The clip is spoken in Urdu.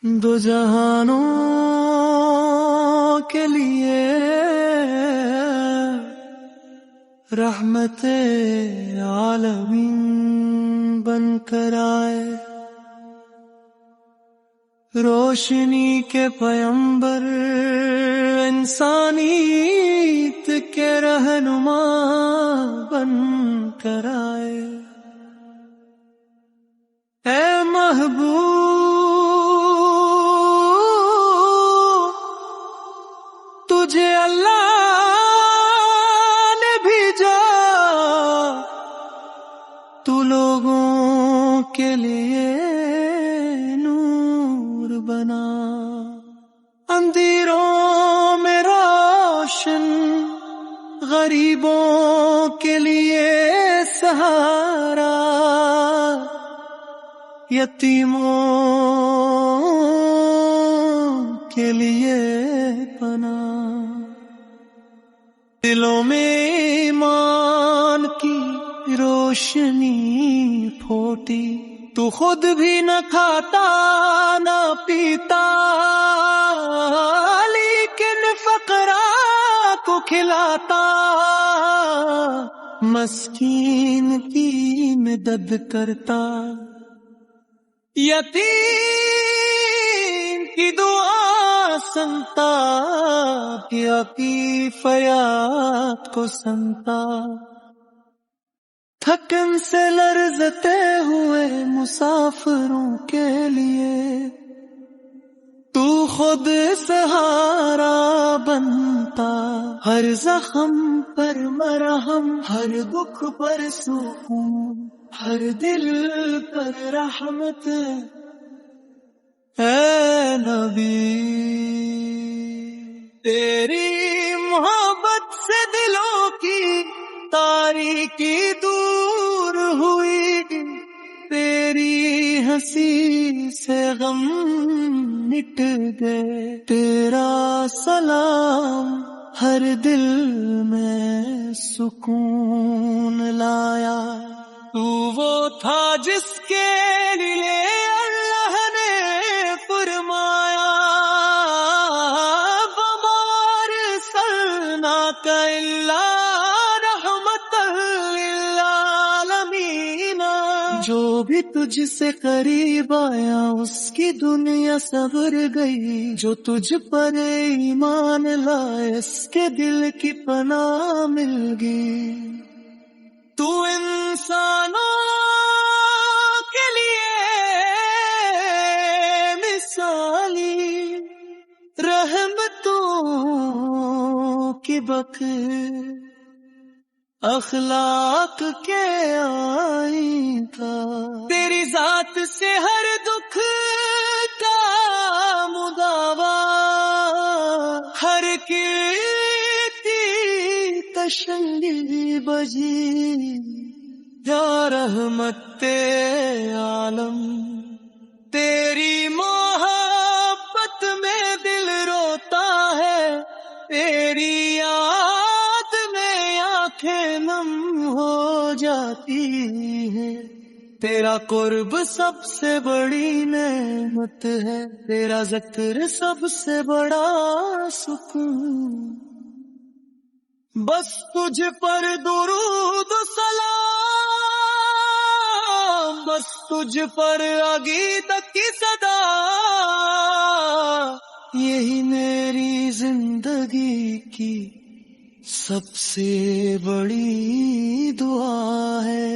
دو جہانوں کے لیے رحمت عالمین بن کر آئے، روشنی کے پیمبر انسانیت کے رہنما بن کر آئے۔ اے محبوب تجھے اللہ نے بھیجا، تو لوگوں کے لیے نور بنا، اندھیروں میں روشن، غریبوں کے لیے سہارا، یتیموں کے لیے پناہ، دلوں میں ایمان کی روشنی پھوٹی، تو خود بھی نہ کھاتا نہ پیتا، لیکن فقراء کو کھلاتا، مسکین کی مدد کرتا، یتیم کی دعا سنتا، کیا کی فریاد کو سنتا، تھکن سے لرزتے ہوئے مسافروں کے لیے تو خود سہارا بنتا، ہر زخم پر مرہم، ہر دکھ پر سکون، ہر دل پر رحمت، اے نبی تیری محبت سے دلوں کی تاریکی دور ہوئی، تیری ہنسی سے غم مٹ گئے، تیرا سلام ہر دل میں سکون لایا، تو وہ تھا جس کے لیے اللہ نے فرمایا، وَمَا أَرْسَلْنَاكَ إِلَّا رَحْمَةً لِّلْعَالَمِينَ، جو بھی تجھ سے قریب آیا اس کی دنیا سنور گئی، جو تجھ پر ایمان لائے اس کے دل کی پناہ مل گئی، تو انسانوں کے لیے مثالی رحمتوں کی بکر، اخلاق کے آئین تھا، تیری ذات سے ہر دکھ کا مداوا، ہر کیتی تشنگی بجی، یا رحمت عالم تیری محبت میں دل روتا ہے، تیری یاد میں آنکھیں نم ہو جاتی ہیں، تیرا قرب سب سے بڑی نعمت ہے، تیرا ذکر سب سے بڑا سکون، بس تجھ پر درود و سلام، بس تجھ پر عقیدت کی صدا، یہی میری زندگی کی سب سے بڑی دعا ہے۔